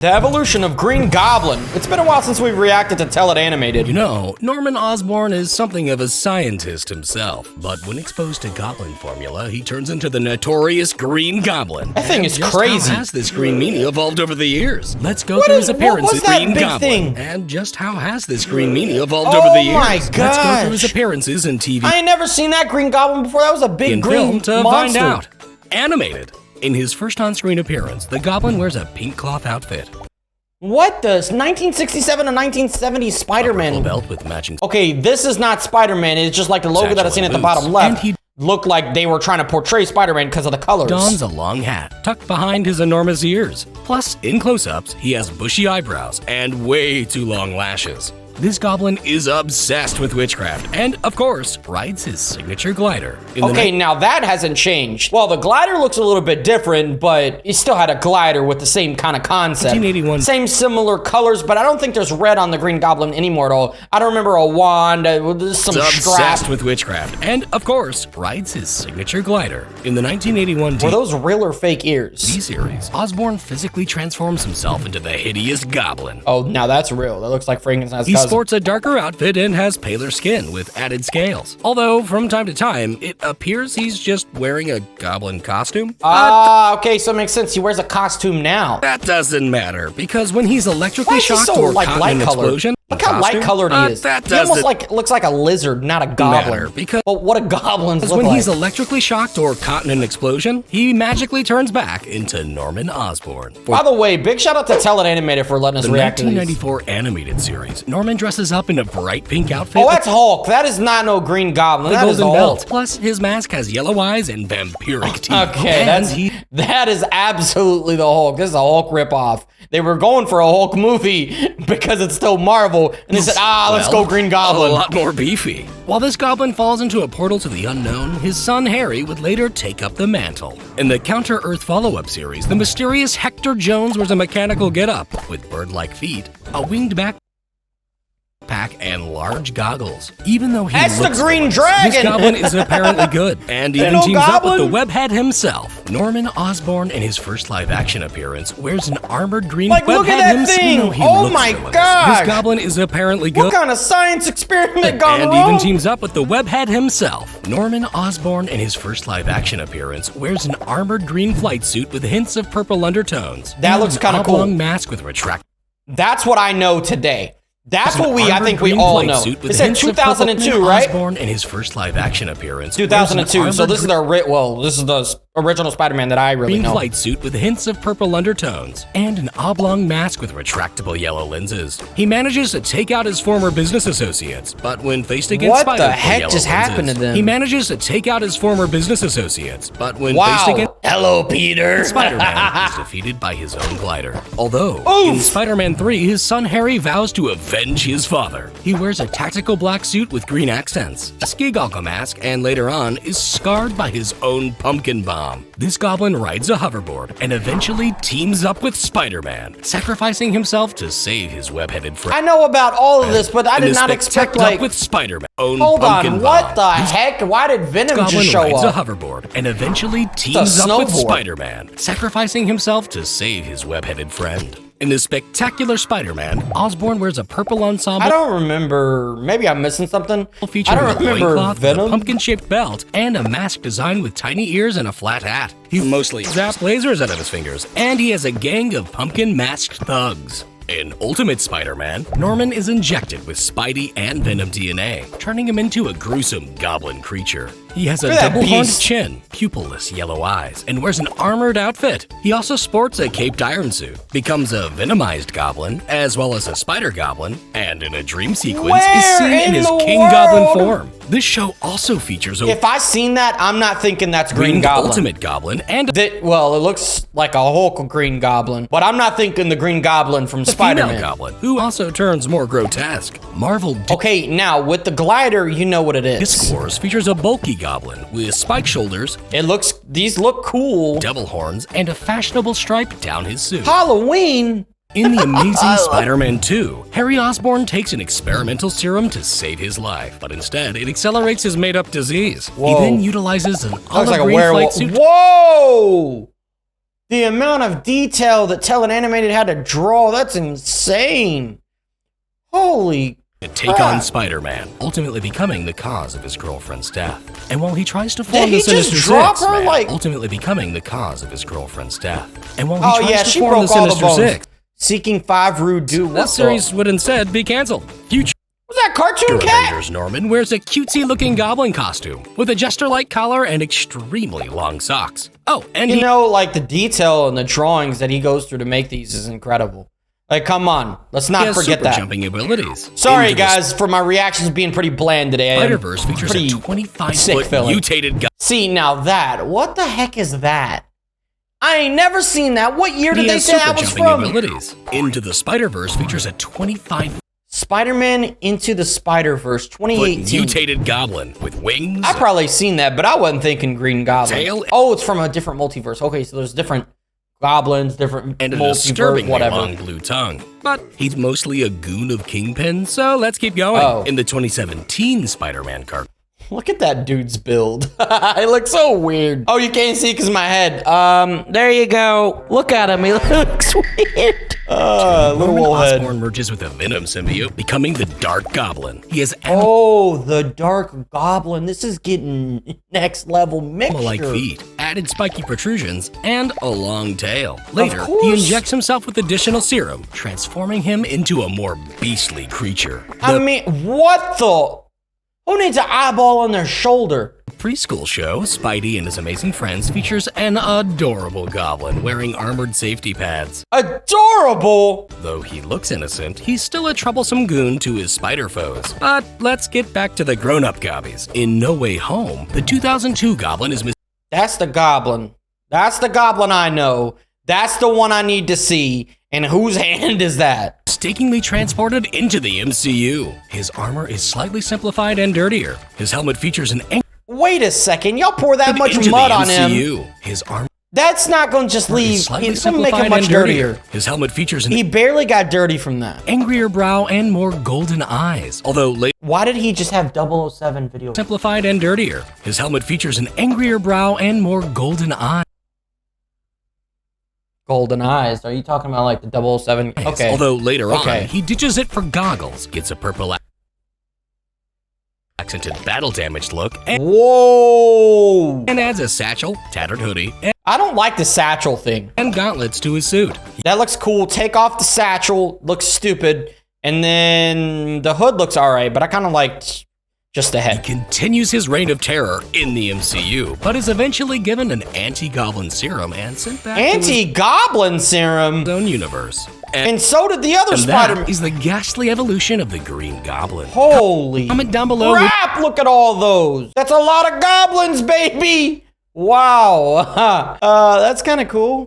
The Evolution of Green Goblin. It's been a while since we've reacted to Tell It Animated. You know, Norman Osborn is something of a scientist himself, but when exposed to Goblin formula, he turns into the notorious Green Goblin. That thing is crazy. How has this green meanie evolved over the years? Let's go through his appearance as Green Goblin. And just how has this green meanie evolved over the years? Oh my gosh. Let's go through his appearances in TV. I ain't never seen that Green Goblin before. That was a big green to monster. Find out. Animated. In his first on-screen appearance, the Goblin wears a pink cloth outfit. What does 1967 to 1970 Spider-Man belt with matching? Okay, this is not Spider-Man. It's just like the logo that I seen at the bottom left. And he looked like they were trying to portray Spider-Man because of the colors. Dons a long hat tucked behind his enormous ears. Plus, in close-ups, he has bushy eyebrows and way too long lashes. This Goblin is obsessed with witchcraft and, of course, rides his signature glider. Okay, now that hasn't changed. Well, the glider looks a little bit different, but he still had a glider with the same kind of concept. 1981. Same similar colors, but I don't think there's red on the Green Goblin anymore at all. I don't remember a wand, some strap. Obsessed with witchcraft and, of course, rides his signature glider. In the 1981 Were those real or fake ears? series, Osborn physically transforms himself into the hideous Goblin. Oh, now that's real. That looks like Frankenstein's He cousin. sports a darker outfit and has paler skin with added scales. Although, from time to time, it appears he's just wearing a Goblin costume. Okay, so it makes sense. He wears a costume now. That doesn't matter, because when he's electrically shocked or caught in an explosion, look how light-colored he is. He almost looks like a lizard, not a goblin. Because what do goblins look when like? he's electrically shocked or caught in an explosion, he magically turns back into Norman Osborn. By the way, big shout out to Tell It Animated for letting us react to these. The 1994 animated series, Norman dresses up in a bright pink outfit. Oh, that's Hulk. That is not no Green Goblin. That is golden Hulk. belt. Plus, his mask has yellow eyes and vampiric teeth. Okay, that is absolutely the Hulk. This is a Hulk ripoff. They were going for a Hulk movie because it's still Marvel, and they said, let's go Green Goblin. A lot more beefy. While this Goblin falls into a portal to the unknown, his son Harry would later take up the mantle. In the Counter-Earth follow-up series, the mysterious Hector Jones wears a mechanical getup with bird-like feet, a winged backpack, and large goggles. Even though That's the Green Dragon! This Goblin is apparently good, and even teams up with the Webhead himself. Norman Osborn, in his first live-action appearance, wears an armored green Webhead look at that himself. thing! Oh my gosh! This Goblin is apparently good. What kind of science experiment gone wrong? And even teams up with the Webhead himself. Norman Osborn, in his first live-action appearance, wears an armored green flight suit with hints of purple undertones. That looks kind of cool. An oblong mask with retract. That's what I know today. That's what I think we all know. It said 2002, right? Osborn in his first live-action appearance. 2002. So this is the original Spider-Man that I really know. Green flight suit with hints of purple undertones and an oblong mask with retractable yellow lenses. He manages to take out his former business associates, but when faced against what the heck just happened to them? He manages to take out his former business associates, but when faced against hello, Peter. Spider-Man is defeated by his own glider. Although in Spider-Man 3, his son Harry vows to avenge his father. He wears a tactical black suit with green accents, a ski goggle mask, and later on is scarred by his own pumpkin bomb. This Goblin rides a hoverboard and eventually teams up with Spider-Man, sacrificing himself to save his web-headed friend. I know about all of this, but I did not expect with Spider-Man. Hold on, what the heck? Why did Venom just show rides up? a hoverboard and eventually teams up with Spider-Man, sacrificing himself to save his web-headed friend. In this spectacular Spider-Man, Osborn wears a purple ensemble. I don't remember. Maybe I'm missing something. Featuring I don't remember Venom. A pumpkin-shaped belt and a mask designed with tiny ears and a flat hat. He mostly zaps lasers out of his fingers, and he has a gang of pumpkin-masked thugs. In Ultimate Spider-Man, Norman is injected with Spidey and Venom DNA, turning him into a gruesome goblin creature. He has a double-horned chin, pupilless yellow eyes, and wears an armored outfit. He also sports a caped iron suit, becomes a venomized goblin, as well as a spider goblin, and in a dream sequence is seen in his King Goblin form. This show also features a... If I seen that, I'm not thinking that's Green Goblin. Ultimate Goblin and... well, it looks like a Hulk Green Goblin, but I'm not thinking the Green Goblin from Spider-Man. Female Goblin, who also turns more grotesque. Marvel... Okay, now, with the glider, you know what it is. Disc Wars features a bulky Goblin with spike shoulders. These look cool. Devil horns and a fashionable stripe down his suit. Halloween! In The Amazing Spider-Man 2, Harry Osborn takes an experimental serum to save his life, but instead it accelerates his made-up disease. Whoa. He then utilizes an olive green flight suit. Whoa! The amount of detail that Animated had to draw, that's insane. Holy take crap. on Spider-Man, ultimately becoming the cause of his girlfriend's death. And while he tries to form Did he the Sinister just drop Six, her, man, like- ultimately becoming the cause of his girlfriend's death. And while he Oh tries yeah, to she form the broke all the Sinister bones. Six, Seeking 5 rude dude. the series would instead be canceled. Future Was that cartoon cat? Avengers Norman wears a cutesy-looking goblin costume with a jester-like collar and extremely long socks. Oh, and You know, like the detail and the drawings that he goes through to make these is incredible. Like, come on, let's he not has forget super that. jumping abilities. Sorry, Into the guys, for my reactions being pretty bland today. Spider-Verse features a pretty 25-foot feeling. mutated See, now that, what the heck is that? I ain't never seen that. What year did He they has say super that was jumping from? abilities. Into the Spider-Verse features a 25-foot Spider-Man Into the Spider-Verse 2018. mutated goblin with wings. I probably seen that, but I wasn't thinking Green Goblin. Tail. Oh, it's from a different multiverse. Okay, so there's different goblins, different and a multiverse, disturbingly whatever. long blue tongue. But he's mostly a goon of Kingpin, so let's keep going. Oh. In the 2017 Spider-Man cartoon, Look at that dude's build. It looks so weird. Oh, you can't see because of my head. There you go. Look at him. He looks weird. Little Norman old head. Osborn merges with a Venom symbiote, becoming the Dark Goblin. He has Oh, the Dark Goblin. This is getting next level mixture. animal-like feet, added spiky protrusions, and a long tail. Later, he course. injects himself with additional serum, transforming him into a more beastly creature. I The mean, what the? Who needs an eyeball on their shoulder? preschool show, Spidey and His Amazing Friends, features an adorable goblin wearing armored safety pads. Adorable. Though he looks innocent, he's still a troublesome goon to his spider foes. But let's get back to the grown-up gobbies. In No Way Home, the 2002 goblin is That's the Goblin. That's the Goblin I know. That's the one I need to see. And whose hand is that? mistakenly transported into the MCU. His armor is slightly simplified and dirtier. His helmet features an Wait a second. Y'all pour that much into mud the on him. MCU. His armor That's not going to just leave. is slightly It's going to make simplified him much and dirtier. dirtier. His helmet features an He barely got dirty from that. angrier brow and more golden eyes. Although later Why did he just have 007 video? simplified and dirtier. His helmet features an angrier brow and more golden eyes. Golden eyes. Are you talking about like the 007? Okay. Although later Okay. on, he ditches it for goggles, gets a purple accented battle damaged look, Whoa. and adds a satchel, tattered hoodie, I don't like the satchel thing. and gauntlets to his suit. That looks cool. Take off the satchel. Looks stupid. And then the hood looks all right, but I kind of liked just the He head. continues his reign of terror in the MCU, but is eventually given an anti-goblin serum and sent back to Anti-Goblin serum. his own universe. And so did the other And Spider-Man. that is the ghastly evolution of the Green Goblin. Holy Comment down below which crap, look at all those. That's a lot of goblins, baby. Wow. That's kind of cool.